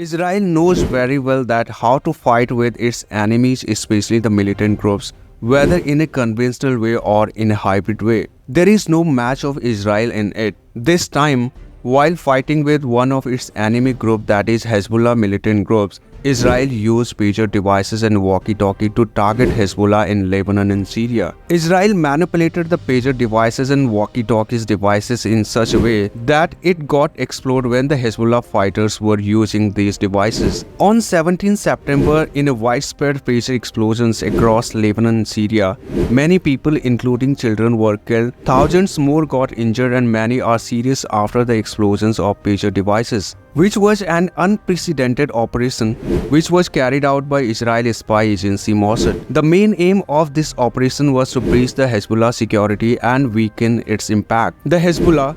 Israel knows very well that how to fight with its enemies, especially the militant groups, whether in a conventional way or in a hybrid way. There is no match of Israel in it. This time, while fighting with one of its enemy group, that is Hezbollah militant groups, Israel used pager devices and walkie-talkie to target Hezbollah in Lebanon and Syria. Israel manipulated the pager devices and walkie-talkies devices in such a way that it got exploded when the Hezbollah fighters were using these devices. On 17 September, in a widespread pager explosions across Lebanon and Syria, many people including children were killed, thousands more got injured and many are serious after the explosions of pager devices, which was an unprecedented operation which was carried out by Israeli spy agency Mossad. The main aim of this operation was to breach the Hezbollah security and weaken its impact. The Hezbollah,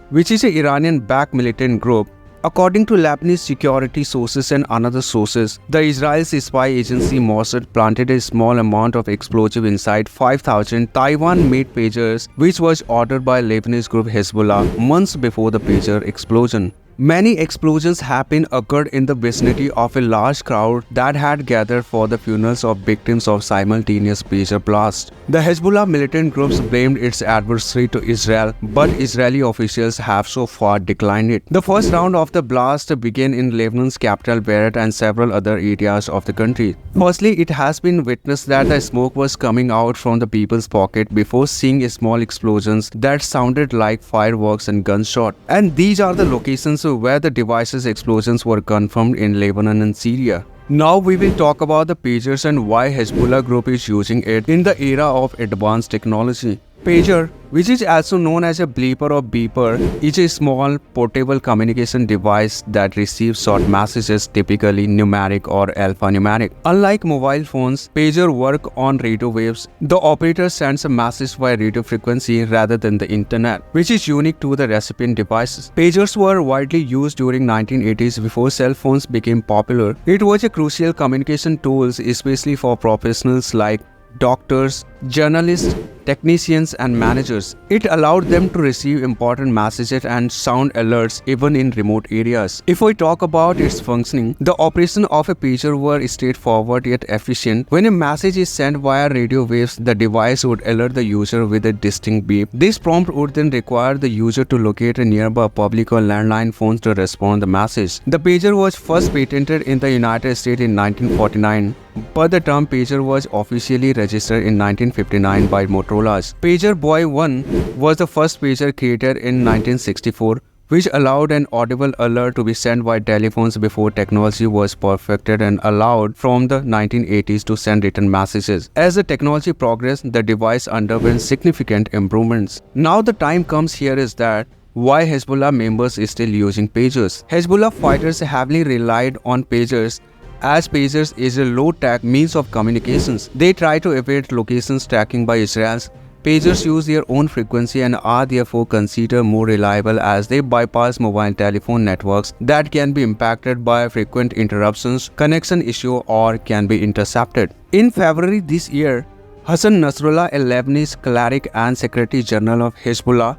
which is an Iranian-backed militant group, according to Lebanese security sources and other sources, the Israeli spy agency Mossad planted a small amount of explosive inside 5,000 Taiwan-made pagers, which was ordered by Lebanese group Hezbollah months before the pager explosion. Many explosions occurred in the vicinity of a large crowd that had gathered for the funerals of victims of simultaneous pager blasts. The Hezbollah militant groups blamed its adversary to Israel, but Israeli officials have so far declined it. The first round of the blast began in Lebanon's capital Beirut and several other areas of the country. Firstly, it has been witnessed that the smoke was coming out from the people's pocket before seeing small explosions that sounded like fireworks and gunshots. And these are the locations where the devices' explosions were confirmed in Lebanon and Syria. Now we will talk about the pagers and why Hezbollah group is using it in the era of advanced technology. Pager, which is also known as a bleeper or beeper, is a small portable communication device that receives short messages, typically numeric or alphanumeric. Unlike mobile phones, pager work on radio waves. The operator sends a message via radio frequency rather than the internet, which is unique to the recipient devices. Pagers were widely used during 1980s before cell phones became popular. It was a crucial communication tool, especially for professionals like doctors, journalists, technicians and managers. It allowed them to receive important messages and sound alerts even in remote areas. If we talk about its functioning, the operation of a pager were straightforward yet efficient. When a message is sent via radio waves, the device would alert the user with a distinct beep. This prompt would then require the user to locate a nearby public or landline phone to respond to the message. The pager was first patented in the United States in 1949, but the term pager was officially registered in 1959 by Motorola. Pager Boy 1 was the first pager created in 1964, which allowed an audible alert to be sent by telephones before technology was perfected and allowed from the 1980s to send written messages. As the technology progressed, the device underwent significant improvements. Now the time comes here is that why Hezbollah members is still using pagers. Hezbollah fighters heavily relied on pagers as pagers is a low-tech means of communications. They try to evade locations tracking by Israel's. Pagers use their own frequency and are therefore considered more reliable as they bypass mobile telephone networks that can be impacted by frequent interruptions, connection issue, or can be intercepted. In February this year, Hassan Nasrallah, a Lebanese cleric and Secretary General of Hezbollah,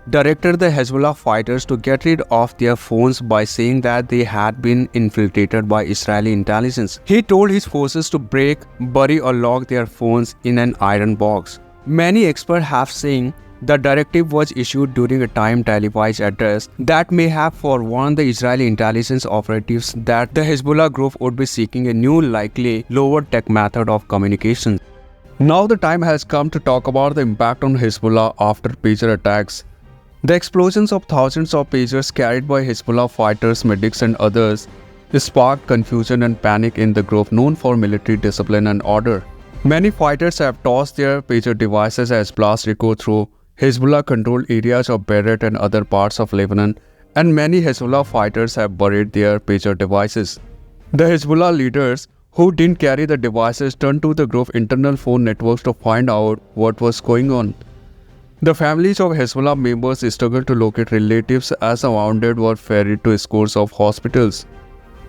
directed the Hezbollah fighters to get rid of their phones by saying that they had been infiltrated by Israeli intelligence. He told his forces to break, bury or lock their phones in an iron box. Many experts have saying the directive was issued during a time televised address that may have forewarned the Israeli intelligence operatives that the Hezbollah group would be seeking a new, likely lower tech method of communication. Now the time has come to talk about the impact on Hezbollah after pager attacks. The explosions of thousands of pagers carried by Hezbollah fighters, medics and others sparked confusion and panic in the group known for military discipline and order. Many fighters have tossed their pager devices as blasts echo through Hezbollah-controlled areas of Beirut and other parts of Lebanon, and many Hezbollah fighters have buried their pager devices. The Hezbollah leaders who didn't carry the devices turned to the group's internal phone networks to find out what was going on. The families of Hezbollah members struggled to locate relatives as the wounded were ferried to scores of hospitals.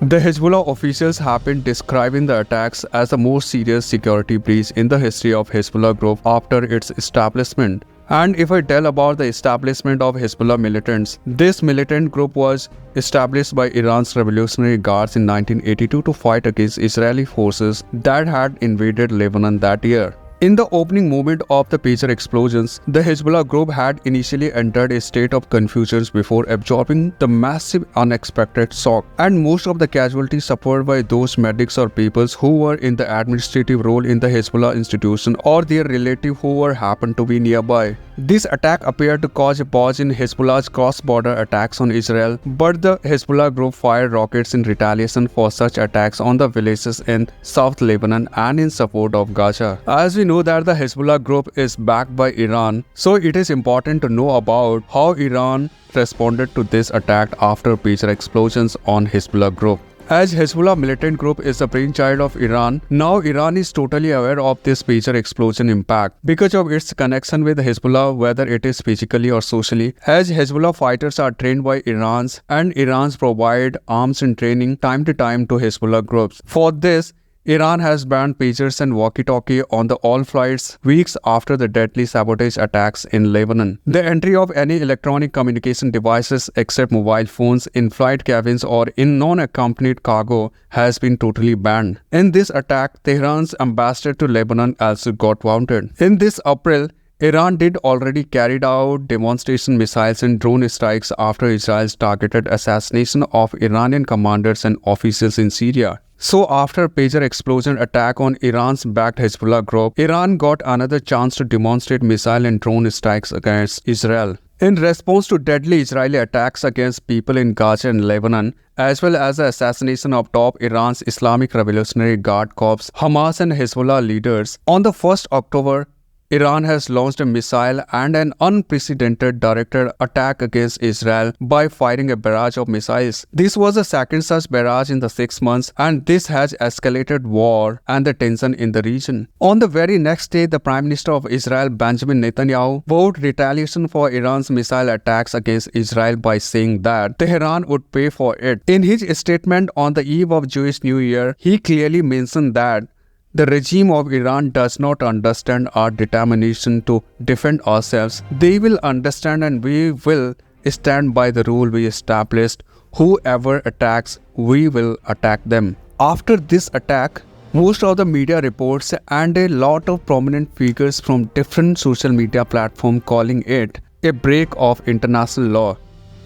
The Hezbollah officials have been describing the attacks as the most serious security breach in the history of Hezbollah group after its establishment. And if I tell about the establishment of Hezbollah militants, this militant group was established by Iran's Revolutionary Guards in 1982 to fight against Israeli forces that had invaded Lebanon that year. In the opening moment of the pager explosions, the Hezbollah group had initially entered a state of confusion before absorbing the massive unexpected shock, and most of the casualties suffered by those medics or peoples who were in the administrative role in the Hezbollah institution or their relative who were happened to be nearby. This attack appeared to cause a pause in Hezbollah's cross-border attacks on Israel, but the Hezbollah group fired rockets in retaliation for such attacks on the villages in South Lebanon and in support of Gaza. As we know that the Hezbollah group is backed by Iran, so it is important to know about how Iran responded to this attack after pager explosions on Hezbollah group. As Hezbollah militant group is the brainchild of Iran, now Iran is totally aware of this pager explosion impact because of its connection with Hezbollah, whether it is physically or socially, as Hezbollah fighters are trained by Iran's and Iran's provide arms and training time to time to Hezbollah groups. For this, Iran has banned pagers and walkie-talkie on the all flights weeks after the deadly sabotage attacks in Lebanon. The entry of any electronic communication devices except mobile phones in flight cabins or in non-accompanied cargo has been totally banned. In this attack, Tehran's ambassador to Lebanon also got wounded. In this April, Iran did already carried out demonstration missiles and drone strikes after Israel's targeted assassination of Iranian commanders and officials in Syria. So after pager explosion attack on Iran's backed Hezbollah group, Iran got another chance to demonstrate missile and drone strikes against Israel. In response to deadly Israeli attacks against people in Gaza and Lebanon, as well as the assassination of top Iran's Islamic Revolutionary Guard Corps, Hamas and Hezbollah leaders, on the 1st October, Iran has launched a missile and an unprecedented directed attack against Israel by firing a barrage of missiles. This was the second such barrage in the 6 months, and this has escalated war and the tension in the region. On the very next day, the Prime Minister of Israel, Benjamin Netanyahu, vowed retaliation for Iran's missile attacks against Israel by saying that Tehran would pay for it. In his statement on the eve of Jewish New Year, he clearly mentioned that the regime of Iran does not understand our determination to defend ourselves. They will understand and we will stand by the rule we established. Whoever attacks, we will attack them. After this attack, most of the media reports and a lot of prominent figures from different social media platforms calling it a break of international law.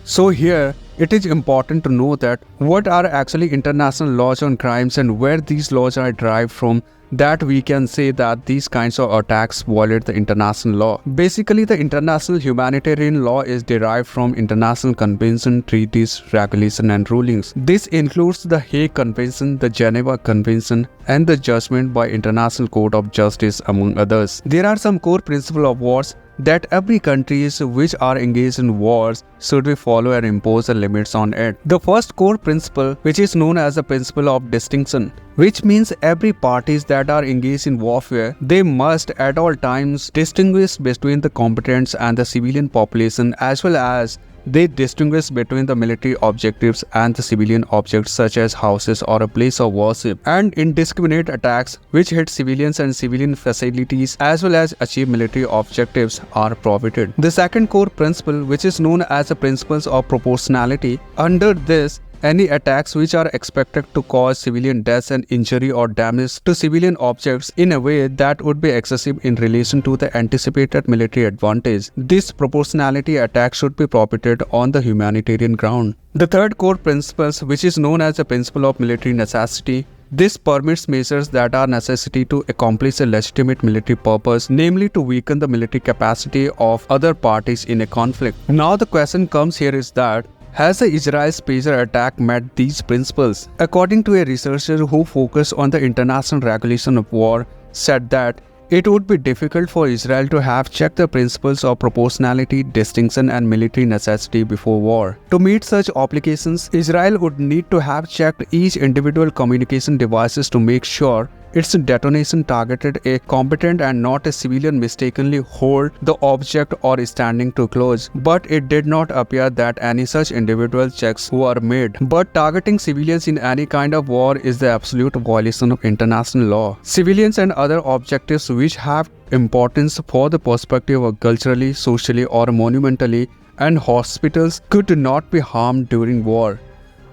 So here, it is important to know that what are actually international laws on crimes and where these laws are derived from, that we can say that these kinds of attacks violate the international law. Basically, the international humanitarian law is derived from international convention, treaties, regulations and rulings. This includes the Hague Convention, the Geneva Convention and the judgment by International Court of Justice among others. There are some core principles of wars that every countries which are engaged in wars should be follow and impose the limits on it. The first core principle, which is known as the principle of distinction, which means every parties that are engaged in warfare, they must at all times distinguish between the combatants and the civilian population, as well as they distinguish between the military objectives and the civilian objects such as houses or a place of worship, and indiscriminate attacks which hit civilians and civilian facilities as well as achieve military objectives are prohibited. The second core principle, which is known as the principles of proportionality, under this, any attacks which are expected to cause civilian deaths and injury or damage to civilian objects in a way that would be excessive in relation to the anticipated military advantage. This proportionality attack should be prohibited on the humanitarian ground. The third core principle, which is known as the principle of military necessity, this permits measures that are necessary to accomplish a legitimate military purpose, namely to weaken the military capacity of other parties in a conflict. Now the question comes here is that, has the Israel's pager attack met these principles? According to a researcher who focused on the international regulation of war, said that it would be difficult for Israel to have checked the principles of proportionality, distinction and military necessity before war. To meet such obligations, Israel would need to have checked each individual communication devices to make sure Its detonation targeted a combatant and not a civilian mistakenly hold the object or standing too close. But it did not appear that any such individual checks were made. But targeting civilians in any kind of war is the absolute violation of international law. Civilians and other objectives which have importance for the perspective of culturally, socially or monumentally, and hospitals could not be harmed during war.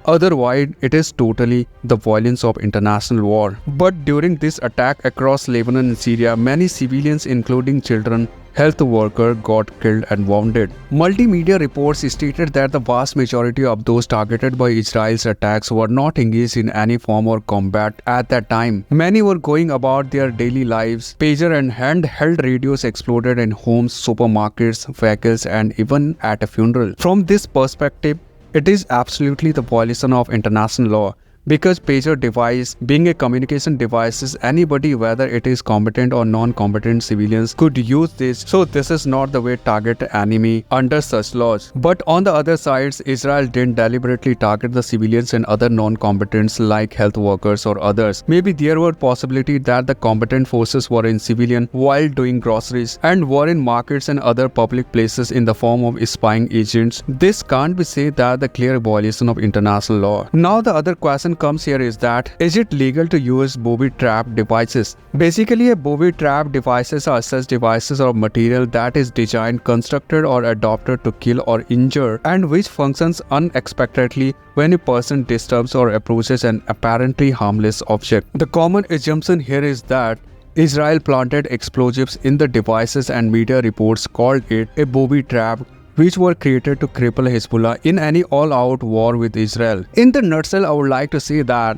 Otherwise, it is totally the violence of international war. But during this attack across Lebanon and Syria, many civilians including children, health workers got killed and wounded. Multimedia reports stated that the vast majority of those targeted by Israel's attacks were not engaged in any form of combat at that time. Many were going about their daily lives. Pager and handheld radios exploded in homes, supermarkets, vehicles and even at a funeral. From this perspective, it is absolutely the violation of international law, because pager device being a communication device, anybody whether it is combatant or non-combatant civilians could use this, so this is not the way to target enemy under such laws. But on the other side, Israel didn't deliberately target the civilians and other non-combatants like health workers or others. Maybe there were possibility that the combatant forces were in civilian while doing groceries and were in markets and other public places in the form of spying agents. This can't be said that the clear violation of international law. Now the other question comes here is that, is it legal to use booby trap devices? Basically, a booby trap devices are such devices or material that is designed, constructed or adopted to kill or injure and which functions unexpectedly when a person disturbs or approaches an apparently harmless object. The common assumption here is that Israel planted explosives in the devices and media reports called it a booby trap, which were created to cripple Hezbollah in any all-out war with Israel. In the nutshell, I would like to say that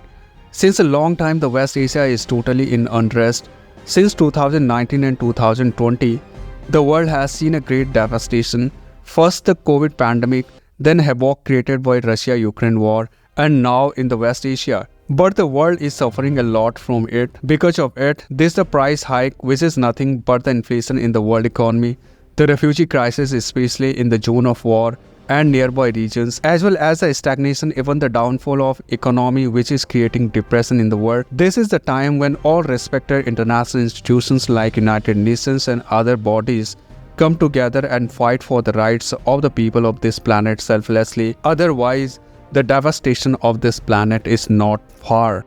since a long time the West Asia is totally in unrest. Since 2019 and 2020, the world has seen a great devastation. First the COVID pandemic, then havoc created by Russia-Ukraine war, and now in the West Asia. But the world is suffering a lot from it. Because of it, this is the price hike, which is nothing but the inflation in the world economy, the refugee crisis especially in the zone of war and nearby regions, as well as the stagnation, even the downfall of economy which is creating depression in the world. This is the time when all respected international institutions like United Nations and other bodies come together and fight for the rights of the people of this planet selflessly. Otherwise, the devastation of this planet is not far.